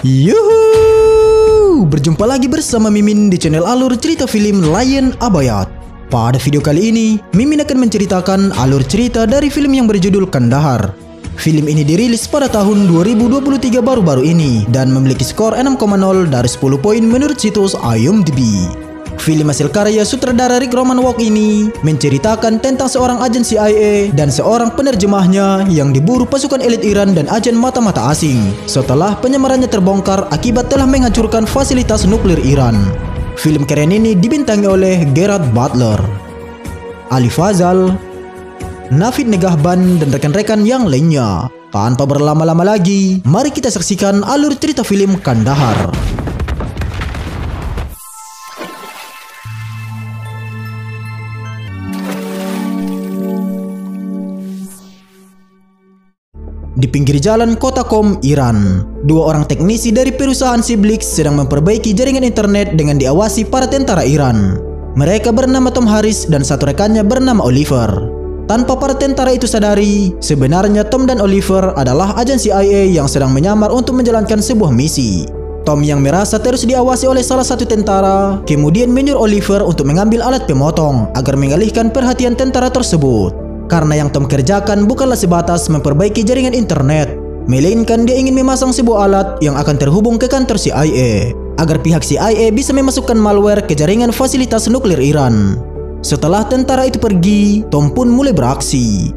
Yuhuu! Berjumpa lagi bersama Mimin di channel alur cerita film Lion Abayat. Pada video kali ini, Mimin akan menceritakan alur cerita dari film yang berjudul Kandahar. Film ini dirilis pada tahun 2023 baru-baru ini dan memiliki skor 6,0 dari 10 poin menurut situs IMDb. Film hasil karya sutradara Rick Roman Walk ini menceritakan tentang seorang agen CIA dan seorang penerjemahnya yang diburu pasukan elit Iran dan agen mata-mata asing setelah penyamarannya terbongkar akibat telah menghancurkan fasilitas nuklir Iran. Film keren ini dibintangi oleh Gerard Butler, Ali Fazal, Navid Negahban, dan rekan-rekan yang lainnya. Tanpa berlama-lama lagi, mari kita saksikan alur cerita film Kandahar. Di pinggir jalan kota Qom, Iran, dua orang teknisi dari perusahaan Siblix sedang memperbaiki jaringan internet dengan diawasi para tentara Iran. Mereka bernama Tom Harris dan satu rekannya bernama Oliver. Tanpa para tentara itu sadari, sebenarnya Tom dan Oliver adalah agen CIA yang sedang menyamar untuk menjalankan sebuah misi. Tom yang merasa terus diawasi oleh salah satu tentara, kemudian menyuruh Oliver untuk mengambil alat pemotong agar mengalihkan perhatian tentara tersebut. Karena yang Tom kerjakan bukanlah sebatas memperbaiki jaringan internet, melainkan dia ingin memasang sebuah alat yang akan terhubung ke kantor CIA, agar pihak CIA bisa memasukkan malware ke jaringan fasilitas nuklir Iran. Setelah tentara itu pergi, Tom pun mulai beraksi.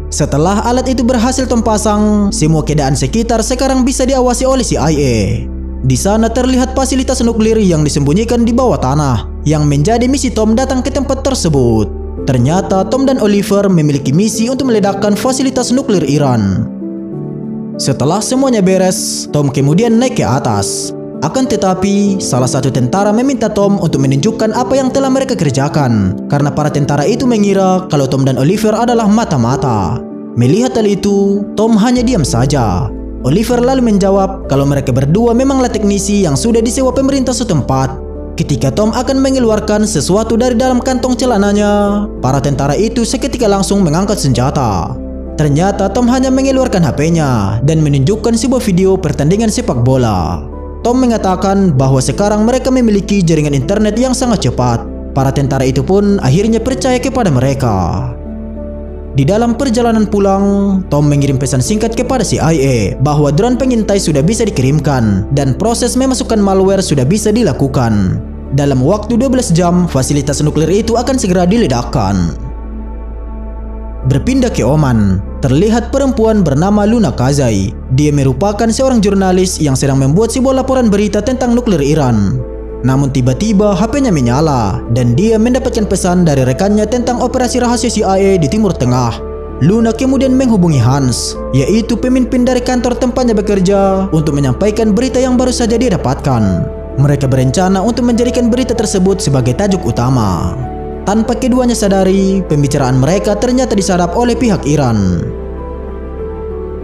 Setelah alat itu berhasil Tom pasang, semua keadaan sekitar sekarang bisa diawasi oleh CIA. Di sana terlihat fasilitas nuklir yang disembunyikan di bawah tanah, yang menjadi misi Tom datang ke tempat tersebut. Ternyata Tom dan Oliver memiliki misi untuk meledakkan fasilitas nuklir Iran. Setelah semuanya beres, Tom kemudian naik ke atas. Akan tetapi, salah satu tentara meminta Tom untuk menunjukkan apa yang telah mereka kerjakan, karena para tentara itu mengira kalau Tom dan Oliver adalah mata-mata. Melihat hal itu, Tom hanya diam saja. Oliver lalu menjawab kalau mereka berdua memanglah teknisi yang sudah disewa pemerintah setempat. Ketika Tom akan mengeluarkan sesuatu dari dalam kantong celananya, para tentara itu seketika langsung mengangkat senjata. Ternyata Tom hanya mengeluarkan HP-nya dan menunjukkan sebuah video pertandingan sepak bola. Tom mengatakan bahwa sekarang mereka memiliki jaringan internet yang sangat cepat. Para tentara itu pun akhirnya percaya kepada mereka. Di dalam perjalanan pulang, Tom mengirim pesan singkat kepada CIA bahwa drone pengintai sudah bisa dikirimkan dan proses memasukkan malware sudah bisa dilakukan. Dalam waktu 12 jam, fasilitas nuklir itu akan segera diledakkan. Berpindah ke Oman, terlihat perempuan bernama Luna Kazai. Dia merupakan seorang jurnalis yang sedang membuat sebuah laporan berita tentang nuklir Iran. Namun tiba-tiba HP-nya menyala dan dia mendapatkan pesan dari rekannya tentang operasi rahasia CIA di Timur Tengah. Luna kemudian menghubungi Hans, yaitu pemimpin dari kantor tempatnya bekerja, untuk menyampaikan berita yang baru saja dia dapatkan. Mereka berencana untuk menjadikan berita tersebut sebagai tajuk utama. Tanpa keduanya sadari, pembicaraan mereka ternyata disadap oleh pihak Iran.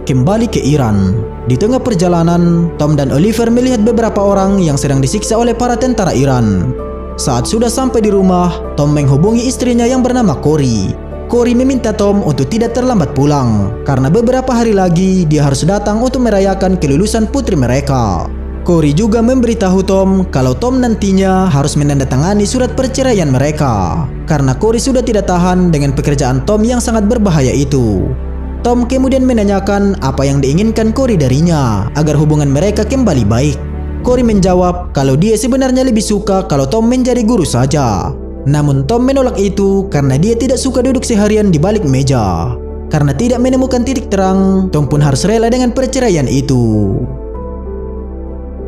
Kembali ke Iran. Di tengah perjalanan, Tom dan Oliver melihat beberapa orang yang sedang disiksa oleh para tentara Iran. Saat sudah sampai di rumah, Tom menghubungi istrinya yang bernama Corey. Corey meminta Tom untuk tidak terlambat pulang, karena beberapa hari lagi dia harus datang untuk merayakan kelulusan putri mereka. Corey juga memberitahu Tom kalau Tom nantinya harus menandatangani surat perceraian mereka, karena Corey sudah tidak tahan dengan pekerjaan Tom yang sangat berbahaya itu. Tom kemudian menanyakan apa yang diinginkan Corey darinya agar hubungan mereka kembali baik. Corey menjawab kalau dia sebenarnya lebih suka kalau Tom menjadi guru saja. Namun Tom menolak itu karena dia tidak suka duduk seharian di balik meja. Karena tidak menemukan titik terang, Tom pun harus rela dengan perceraian itu.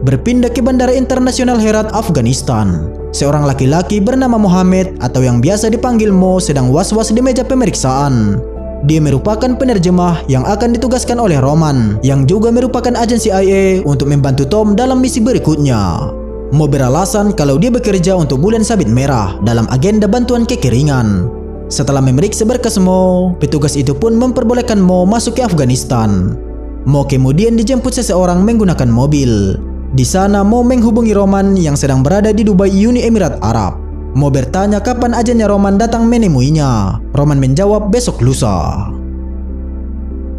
Berpindah ke Bandara Internasional Herat, Afghanistan. Seorang laki-laki bernama Mohammed atau yang biasa dipanggil Mo sedang was-was di meja pemeriksaan. Dia merupakan penerjemah yang akan ditugaskan oleh Roman, yang juga merupakan agen CIA untuk membantu Tom dalam misi berikutnya. Mo beralasan kalau dia bekerja untuk Bulan Sabit Merah dalam agenda bantuan kekeringan. Setelah memeriksa berkas Mo, petugas itu pun memperbolehkan Mo masuk ke Afghanistan. Mo kemudian dijemput seseorang menggunakan mobil. Di sana Mo menghubungi Roman yang sedang berada di Dubai, Uni Emirat Arab. Mo bertanya kapan agennya Roman datang menemuinya. Roman menjawab besok lusa.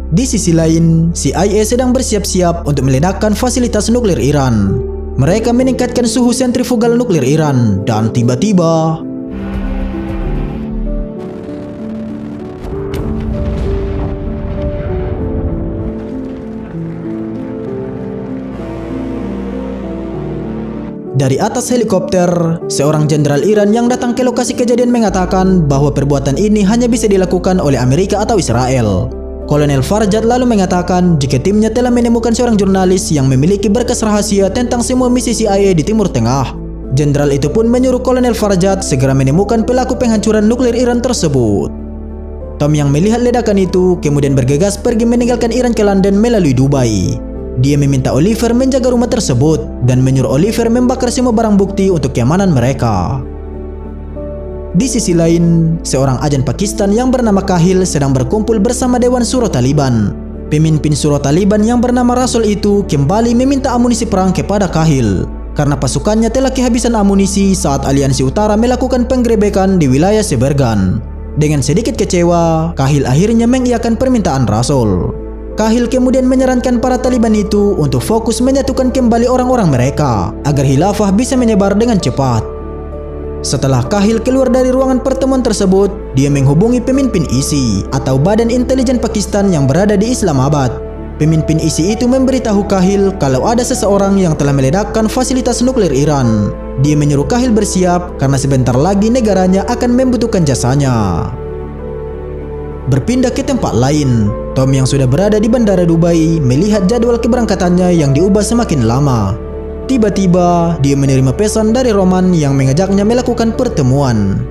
Di sisi lain, CIA sedang bersiap-siap untuk meledakkan fasilitas nuklir Iran. Mereka meningkatkan suhu sentrifugal nuklir Iran dan tiba-tiba dari atas helikopter, seorang jenderal Iran yang datang ke lokasi kejadian mengatakan bahwa perbuatan ini hanya bisa dilakukan oleh Amerika atau Israel. Kolonel Farjad lalu mengatakan jika timnya telah menemukan seorang jurnalis yang memiliki berkas rahasia tentang semua misi CIA di Timur Tengah. Jenderal itu pun menyuruh Kolonel Farjad segera menemukan pelaku penghancuran nuklir Iran tersebut. Tom yang melihat ledakan itu kemudian bergegas pergi meninggalkan Iran ke London melalui Dubai. Dia meminta Oliver menjaga rumah tersebut dan menyuruh Oliver membakar semua barang bukti untuk keamanan mereka. Di sisi lain, seorang agen Pakistan yang bernama Kahil sedang berkumpul bersama Dewan Shuro Taliban. Pemimpin Shuro Taliban yang bernama Rasul itu kembali meminta amunisi perang kepada Kahil karena pasukannya telah kehabisan amunisi saat Aliansi Utara melakukan penggerebekan di wilayah Sebergan. Dengan sedikit kecewa, Kahil akhirnya mengiyakan permintaan Rasul. Kahil kemudian menyarankan para Taliban itu untuk fokus menyatukan kembali orang-orang mereka agar khilafah bisa menyebar dengan cepat. Setelah Kahil keluar dari ruangan pertemuan tersebut, dia menghubungi pemimpin ISI atau Badan Intelijen Pakistan yang berada di Islamabad. Pemimpin ISI itu memberitahu Kahil kalau ada seseorang yang telah meledakkan fasilitas nuklir Iran. Dia menyuruh Kahil bersiap karena sebentar lagi negaranya akan membutuhkan jasanya. Berpindah ke tempat lain, Tom yang sudah berada di Bandara Dubai melihat jadwal keberangkatannya yang diubah semakin lama. Tiba-tiba, dia menerima pesan dari Roman yang mengajaknya melakukan pertemuan.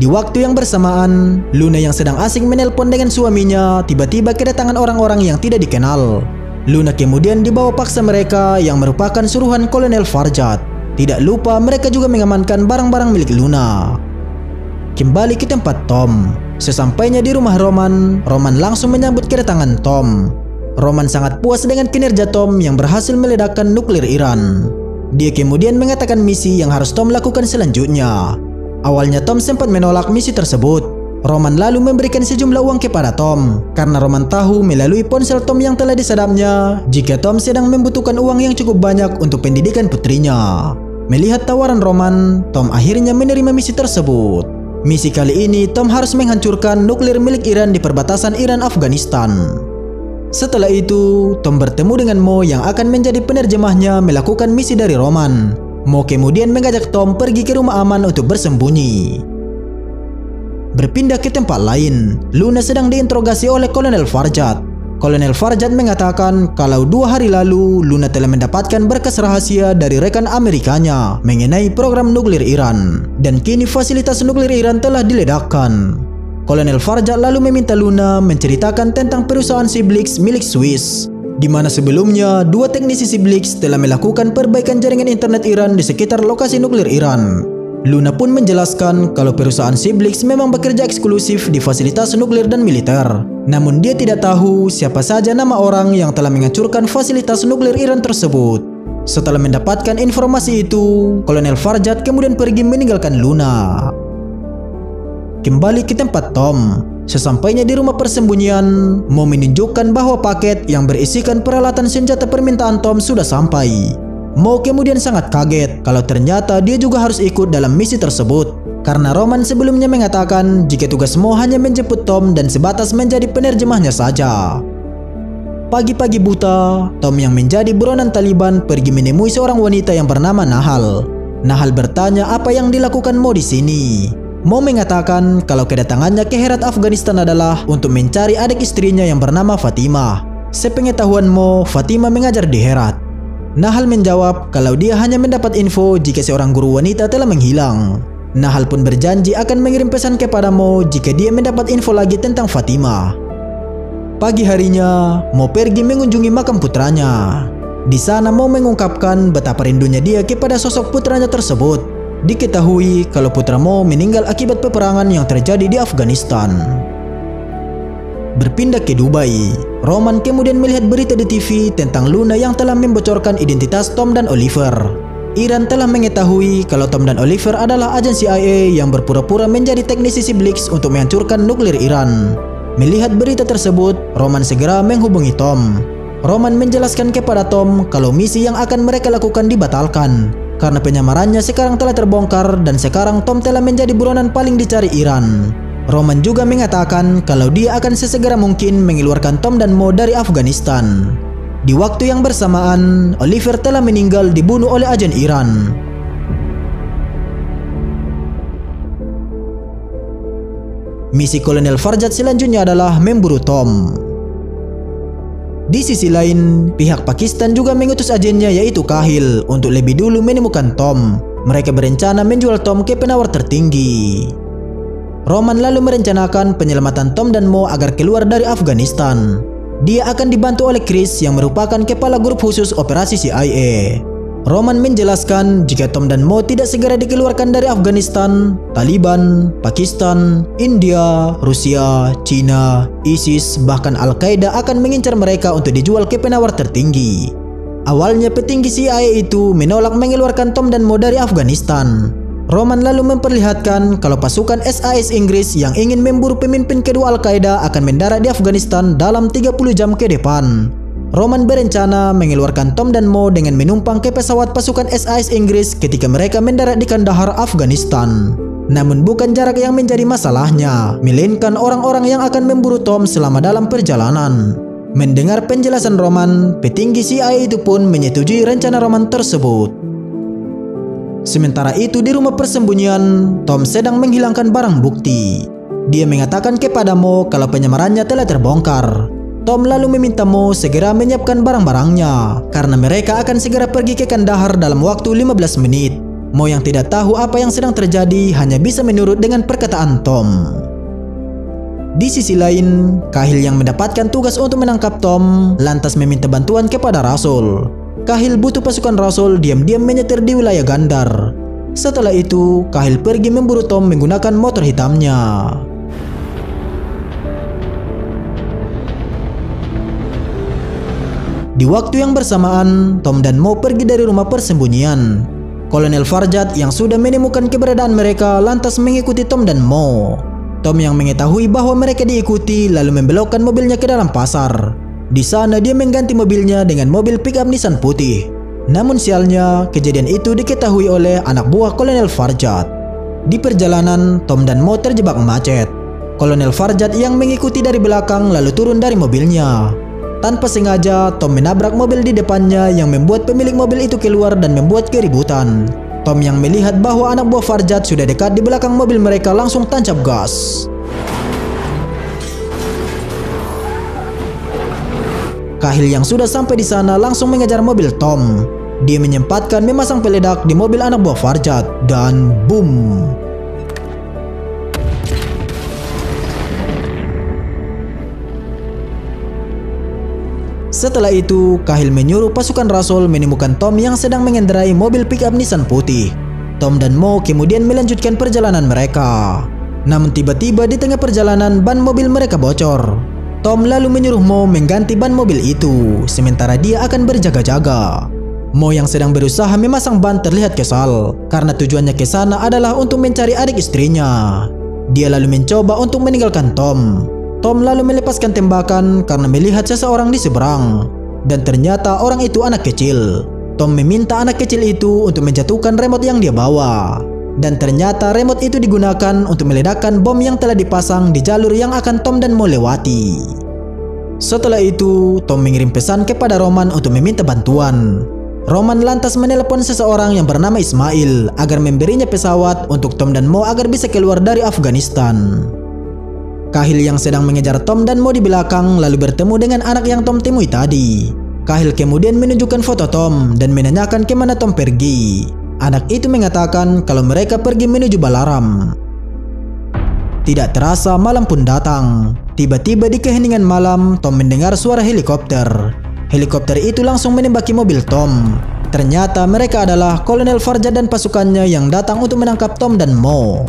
Di waktu yang bersamaan, Luna yang sedang asing menelpon dengan suaminya tiba-tiba kedatangan orang-orang yang tidak dikenal. Luna kemudian dibawa paksa mereka yang merupakan suruhan Kolonel Farjad. Tidak lupa mereka juga mengamankan barang-barang milik Luna. Kembali ke tempat Tom. Sesampainya di rumah Roman, Roman langsung menyambut kedatangan Tom. Roman sangat puas dengan kinerja Tom yang berhasil meledakkan nuklir Iran. Dia kemudian mengatakan misi yang harus Tom lakukan selanjutnya. Awalnya Tom sempat menolak misi tersebut. Roman lalu memberikan sejumlah uang kepada Tom karena Roman tahu melalui ponsel Tom yang telah disadapnya jika Tom sedang membutuhkan uang yang cukup banyak untuk pendidikan putrinya. Melihat tawaran Roman, Tom akhirnya menerima misi tersebut. Misi kali ini Tom harus menghancurkan nuklir milik Iran di perbatasan Iran-Afghanistan. Setelah itu, Tom bertemu dengan Mo yang akan menjadi penerjemahnya melakukan misi dari Roman. Mo kemudian mengajak Tom pergi ke rumah aman untuk bersembunyi. Berpindah ke tempat lain, Luna sedang diinterogasi oleh Kolonel Farjad. Kolonel Farjad mengatakan kalau 2 hari lalu Luna telah mendapatkan berkas rahasia dari rekan Amerikanya mengenai program nuklir Iran dan kini fasilitas nuklir Iran telah diledakkan. Kolonel Farjad lalu meminta Luna menceritakan tentang perusahaan Siblix milik Swiss, di mana sebelumnya 2 teknisi Siblix telah melakukan perbaikan jaringan internet Iran di sekitar lokasi nuklir Iran. Luna pun menjelaskan kalau perusahaan Siblix memang bekerja eksklusif di fasilitas nuklir dan militer. Namun dia tidak tahu siapa saja nama orang yang telah menghancurkan fasilitas nuklir Iran tersebut. Setelah mendapatkan informasi itu, Kolonel Farjad kemudian pergi meninggalkan Luna. Kembali ke tempat Tom. Sesampainya di rumah persembunyian, Mo menunjukkan bahwa paket yang berisikan peralatan senjata permintaan Tom sudah sampai. Mo kemudian sangat kaget kalau ternyata dia juga harus ikut dalam misi tersebut karena Roman sebelumnya mengatakan jika tugas Mo hanya menjemput Tom dan sebatas menjadi penerjemahnya saja. Pagi-pagi buta, Tom yang menjadi buronan Taliban pergi menemui seorang wanita yang bernama Nahal. Nahal bertanya apa yang dilakukan Mo di sini. Mo mengatakan kalau kedatangannya ke Herat Afghanistan adalah untuk mencari adik istrinya yang bernama Fatimah. Sepengetahuan Mo, Fatimah mengajar di Herat. Nahal menjawab kalau dia hanya mendapat info jika seorang guru wanita telah menghilang. Nahal pun berjanji akan mengirim pesan kepada Mo jika dia mendapat info lagi tentang Fatimah. Pagi harinya, Mo pergi mengunjungi makam putranya. Di sana Mo mengungkapkan betapa rindunya dia kepada sosok putranya tersebut. Diketahui kalau putra Mo meninggal akibat peperangan yang terjadi di Afghanistan. Berpindah ke Dubai, Roman kemudian melihat berita di TV tentang Luna yang telah membocorkan identitas Tom dan Oliver. Iran telah mengetahui kalau Tom dan Oliver adalah agen CIA yang berpura-pura menjadi teknisi si Blix untuk menghancurkan nuklir Iran. Melihat berita tersebut, Roman segera menghubungi Tom. Roman menjelaskan kepada Tom kalau misi yang akan mereka lakukan dibatalkan karena penyamarannya sekarang telah terbongkar dan sekarang Tom telah menjadi buronan paling dicari Iran. Roman juga mengatakan kalau dia akan sesegera mungkin mengeluarkan Tom dan Mo dari Afghanistan. Di waktu yang bersamaan, Oliver telah meninggal dibunuh oleh agen Iran. Misi Kolonel Farjad selanjutnya adalah memburu Tom. Di sisi lain, pihak Pakistan juga mengutus agennya yaitu Kahil untuk lebih dulu menemukan Tom. Mereka berencana menjual Tom ke penawar tertinggi. Roman lalu merencanakan penyelamatan Tom dan Mo agar keluar dari Afghanistan. Dia akan dibantu oleh Chris yang merupakan kepala grup khusus operasi CIA. Roman menjelaskan jika Tom dan Mo tidak segera dikeluarkan dari Afghanistan, Taliban, Pakistan, India, Rusia, China, ISIS, bahkan Al-Qaeda akan mengincar mereka untuk dijual ke penawar tertinggi. Awalnya petinggi CIA itu menolak mengeluarkan Tom dan Mo dari Afghanistan. Roman lalu memperlihatkan kalau pasukan SAS Inggris yang ingin memburu pemimpin kedua Al-Qaeda akan mendarat di Afghanistan dalam 30 jam ke depan. Roman berencana mengeluarkan Tom dan Mo dengan menumpang ke pesawat pasukan SAS Inggris ketika mereka mendarat di Kandahar, Afghanistan. Namun bukan jarak yang menjadi masalahnya, melainkan orang-orang yang akan memburu Tom selama dalam perjalanan. Mendengar penjelasan Roman, petinggi CIA itu pun menyetujui rencana Roman tersebut. Sementara itu di rumah persembunyian, Tom sedang menghilangkan barang bukti. Dia mengatakan kepada Mo kalau penyamarannya telah terbongkar. Tom lalu meminta Mo segera menyiapkan barang-barangnya karena mereka akan segera pergi ke Kandahar dalam waktu 15 menit. Mo yang tidak tahu apa yang sedang terjadi hanya bisa menurut dengan perkataan Tom. Di sisi lain, Kahil yang mendapatkan tugas untuk menangkap Tom lantas meminta bantuan kepada Rasul. Kahil butuh pasukan Rasul diam-diam menyetir di wilayah Gandar. Setelah itu, Kahil pergi memburu Tom menggunakan motor hitamnya. Di waktu yang bersamaan, Tom dan Mo pergi dari rumah persembunyian. Kolonel Farjad yang sudah menemukan keberadaan mereka lantas mengikuti Tom dan Mo. Tom yang mengetahui bahwa mereka diikuti lalu membelokkan mobilnya ke dalam pasar. Di sana dia mengganti mobilnya dengan mobil pick-up Nissan putih. Namun sialnya, kejadian itu diketahui oleh anak buah Kolonel Farjad. Di perjalanan, Tom dan Mo terjebak macet. Kolonel Farjad yang mengikuti dari belakang lalu turun dari mobilnya. Tanpa sengaja, Tom menabrak mobil di depannya yang membuat pemilik mobil itu keluar dan membuat keributan. Tom yang melihat bahwa anak buah Farjad sudah dekat di belakang mobil mereka langsung tancap gas. Kahil yang sudah sampai di sana langsung mengejar mobil Tom. Dia menyempatkan memasang peledak di mobil anak buah Farjad dan boom. Setelah itu, Kahil menyuruh pasukan Rasul menemukan Tom yang sedang mengendarai mobil pick-up Nissan putih. Tom dan Mo kemudian melanjutkan perjalanan mereka. Namun tiba-tiba di tengah perjalanan ban mobil mereka bocor. Tom lalu menyuruh Mo mengganti ban mobil itu, sementara dia akan berjaga-jaga. Mo yang sedang berusaha memasang ban terlihat kesal, karena tujuannya ke sana adalah untuk mencari adik istrinya. Dia lalu mencoba untuk meninggalkan Tom. Tom lalu melepaskan tembakan karena melihat seseorang di seberang. Dan ternyata orang itu anak kecil. Tom meminta anak kecil itu untuk menjatuhkan remote yang dia bawa. Dan ternyata remote itu digunakan untuk meledakkan bom yang telah dipasang di jalur yang akan Tom dan Mo lewati. Setelah itu, Tom mengirim pesan kepada Roman untuk meminta bantuan. Roman lantas menelepon seseorang yang bernama Ismail agar memberinya pesawat untuk Tom dan Mo agar bisa keluar dari Afghanistan. Kahil yang sedang mengejar Tom dan Mo di belakang lalu bertemu dengan anak yang Tom temui tadi. Kahil kemudian menunjukkan foto Tom dan menanyakan kemana Tom pergi. Anak itu mengatakan kalau mereka pergi menuju Balaram. Tidak terasa malam pun datang. Tiba-tiba di keheningan malam, Tom mendengar suara helikopter. Helikopter itu langsung menembaki mobil Tom. Ternyata mereka adalah Kolonel Farjad dan pasukannya yang datang untuk menangkap Tom dan Mo.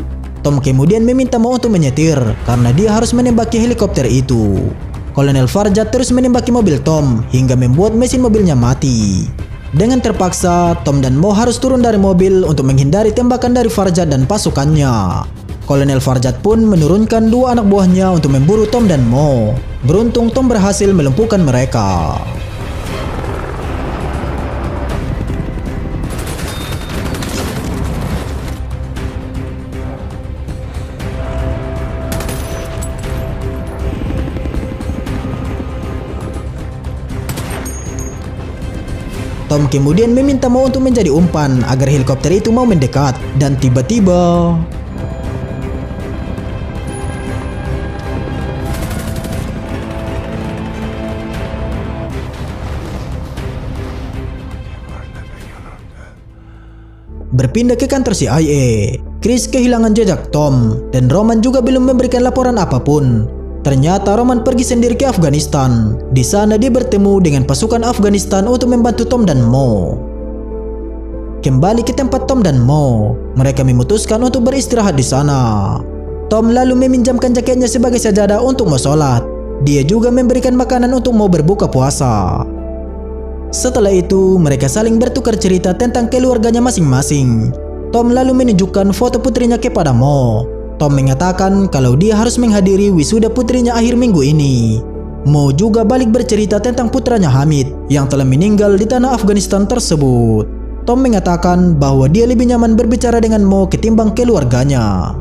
Tom kemudian meminta Mo untuk menyetir karena dia harus menembaki helikopter itu. Kolonel Farjad terus menembaki mobil Tom hingga membuat mesin mobilnya mati. Dengan terpaksa, Tom dan Mo harus turun dari mobil untuk menghindari tembakan dari Farjad dan pasukannya. Kolonel Farjad pun menurunkan 2 anak buahnya untuk memburu Tom dan Mo. Beruntung Tom berhasil melumpuhkan mereka. Tom kemudian meminta Mo untuk menjadi umpan agar helikopter itu mau mendekat, dan tiba-tiba berpindah ke kantor CIA. Chris kehilangan jejak Tom, dan Roman juga belum memberikan laporan apapun. Ternyata Roman pergi sendiri ke Afghanistan. Di sana dia bertemu dengan pasukan Afghanistan untuk membantu Tom dan Mo. Kembali ke tempat Tom dan Mo, mereka memutuskan untuk beristirahat di sana. Tom lalu meminjamkan jaketnya sebagai sajadah untuk Mo sholat. Dia juga memberikan makanan untuk Mo berbuka puasa. Setelah itu, mereka saling bertukar cerita tentang keluarganya masing-masing. Tom lalu menunjukkan foto putrinya kepada Mo. Tom mengatakan kalau dia harus menghadiri wisuda putrinya akhir minggu ini. Mo juga balik bercerita tentang putranya Hamid yang telah meninggal di tanah Afghanistan tersebut. Tom mengatakan bahwa dia lebih nyaman berbicara dengan Mo ketimbang keluarganya.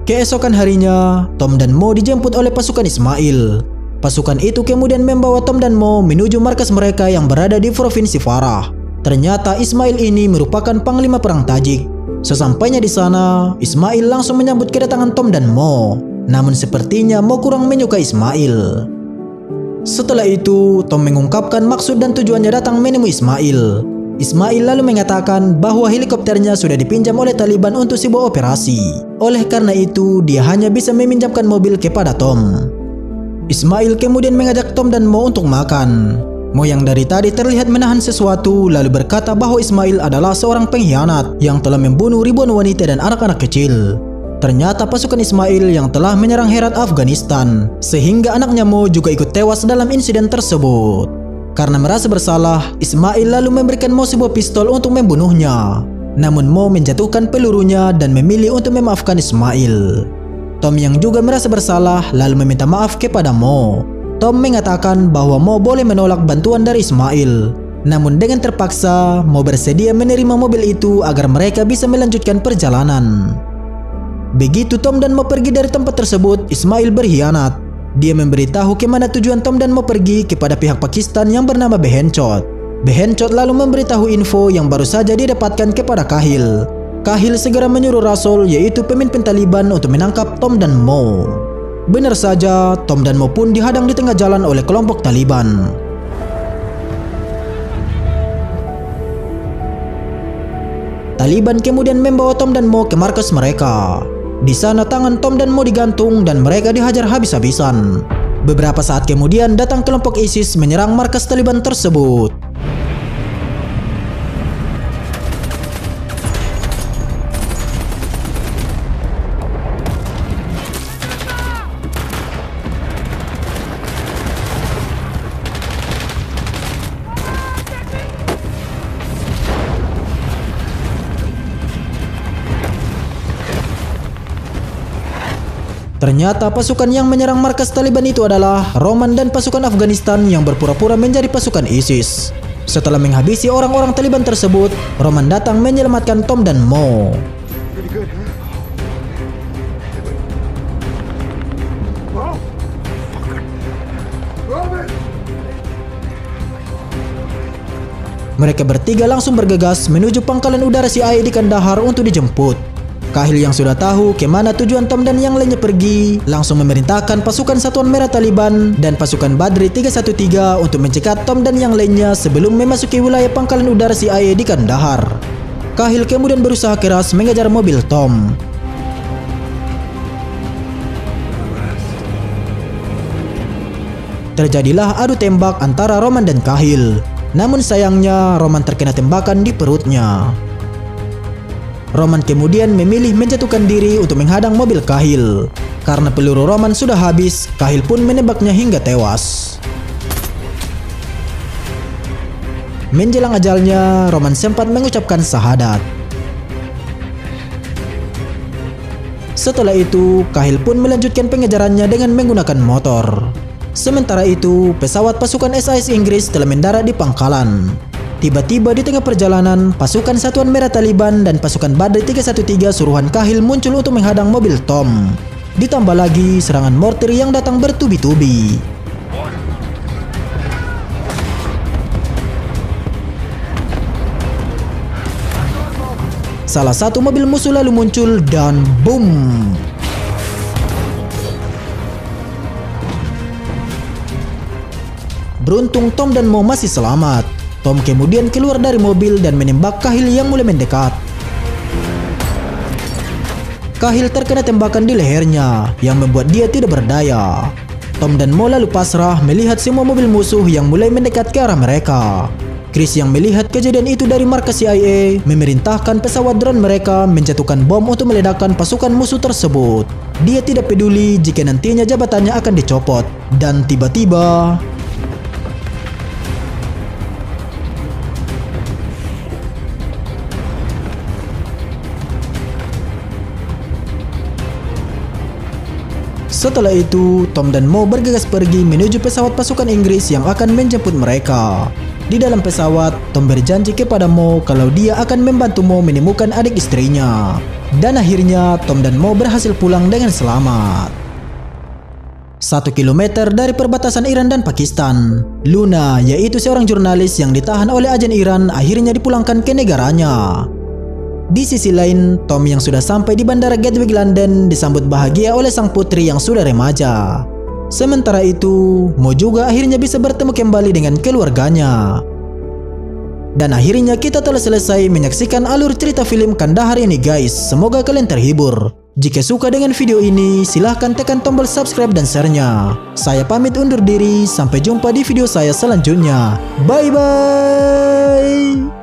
Keesokan harinya, Tom dan Mo dijemput oleh pasukan Ismail. Pasukan itu kemudian membawa Tom dan Mo menuju markas mereka yang berada di Provinsi Farah. Ternyata Ismail ini merupakan panglima perang Tajik. Sesampainya di sana, Ismail langsung menyambut kedatangan Tom dan Mo. Namun sepertinya Mo kurang menyukai Ismail. Setelah itu, Tom mengungkapkan maksud dan tujuannya datang menemui Ismail. Ismail lalu mengatakan bahwa helikopternya sudah dipinjam oleh Taliban untuk sebuah operasi. Oleh karena itu, dia hanya bisa meminjamkan mobil kepada Tom. Ismail kemudian mengajak Tom dan Mo untuk makan. Mo yang dari tadi terlihat menahan sesuatu lalu berkata bahwa Ismail adalah seorang pengkhianat yang telah membunuh ribuan wanita dan anak-anak kecil. Ternyata pasukan Ismail yang telah menyerang Herat Afghanistan, sehingga anaknya Mo juga ikut tewas dalam insiden tersebut. Karena merasa bersalah, Ismail lalu memberikan Mo sebuah pistol untuk membunuhnya. Namun Mo menjatuhkan pelurunya dan memilih untuk memaafkan Ismail. Tom yang juga merasa bersalah lalu meminta maaf kepada Mo. Tom mengatakan bahwa Mo boleh menolak bantuan dari Ismail. Namun dengan terpaksa, Mo bersedia menerima mobil itu agar mereka bisa melanjutkan perjalanan. Begitu Tom dan Mo pergi dari tempat tersebut, Ismail berkhianat. Dia memberitahu kemana tujuan Tom dan Mo pergi kepada pihak Pakistan yang bernama Behenchot. Behenchot lalu memberitahu info yang baru saja didapatkan kepada Kahil. Kahil segera menyuruh Rasul, yaitu pemimpin Taliban, untuk menangkap Tom dan Mo. Benar saja, Tom dan Mo pun dihadang di tengah jalan oleh kelompok Taliban. Taliban kemudian membawa Tom dan Mo ke markas mereka. Di sana tangan Tom dan Mo digantung dan mereka dihajar habis-habisan. Beberapa saat kemudian datang kelompok ISIS menyerang markas Taliban tersebut. Ternyata pasukan yang menyerang markas Taliban itu adalah Roman dan pasukan Afghanistan yang berpura-pura menjadi pasukan ISIS. Setelah menghabisi orang-orang Taliban tersebut, Roman datang menyelamatkan Tom dan Mo. Mereka bertiga langsung bergegas menuju pangkalan udara CIA di Kandahar untuk dijemput. Kahil yang sudah tahu kemana tujuan Tom dan yang lainnya pergi, langsung memerintahkan pasukan Satuan Merah Taliban dan pasukan Badri 313 untuk mencegat Tom dan yang lainnya sebelum memasuki wilayah pangkalan udara CIA di Kandahar. Kahil kemudian berusaha keras mengejar mobil Tom. Terjadilah adu tembak antara Roman dan Kahil. Namun sayangnya Roman terkena tembakan di perutnya. Roman kemudian memilih menjatuhkan diri untuk menghadang mobil Kahil. Karena peluru Roman sudah habis, Kahil pun menembaknya hingga tewas. Menjelang ajalnya, Roman sempat mengucapkan syahadat. Setelah itu, Cahill pun melanjutkan pengejarannya dengan menggunakan motor. Sementara itu, pesawat pasukan SAS Inggris telah mendarat di pangkalan. Tiba-tiba di tengah perjalanan, pasukan Satuan Merah Taliban dan pasukan Badai 313 suruhan Cahill muncul untuk menghadang mobil Tom. Ditambah lagi serangan mortir yang datang bertubi-tubi. Salah satu mobil musuh lalu muncul dan boom! Beruntung Tom dan Mo masih selamat. Tom kemudian keluar dari mobil dan menembak Cahill yang mulai mendekat. Cahill terkena tembakan di lehernya yang membuat dia tidak berdaya. Tom dan Mo lalu pasrah melihat semua mobil musuh yang mulai mendekat ke arah mereka. Chris yang melihat kejadian itu dari markas CIA memerintahkan pesawat drone mereka menjatuhkan bom untuk meledakkan pasukan musuh tersebut. Dia tidak peduli jika nantinya jabatannya akan dicopot. Dan tiba-tiba setelah itu, Tom dan Mo bergegas pergi menuju pesawat pasukan Inggris yang akan menjemput mereka. Di dalam pesawat, Tom berjanji kepada Mo kalau dia akan membantu Mo menemukan adik istrinya. Dan akhirnya, Tom dan Mo berhasil pulang dengan selamat. 1 kilometer dari perbatasan Iran dan Pakistan, Luna, yaitu seorang jurnalis yang ditahan oleh agen Iran, akhirnya dipulangkan ke negaranya. Di sisi lain, Tom yang sudah sampai di Bandara Gatwick London disambut bahagia oleh sang putri yang sudah remaja. Sementara itu, Mo juga akhirnya bisa bertemu kembali dengan keluarganya. Dan akhirnya kita telah selesai menyaksikan alur cerita film Kandahar ini guys. Semoga kalian terhibur. Jika suka dengan video ini, silahkan tekan tombol subscribe dan share-nya. Saya pamit undur diri, sampai jumpa di video saya selanjutnya. Bye bye.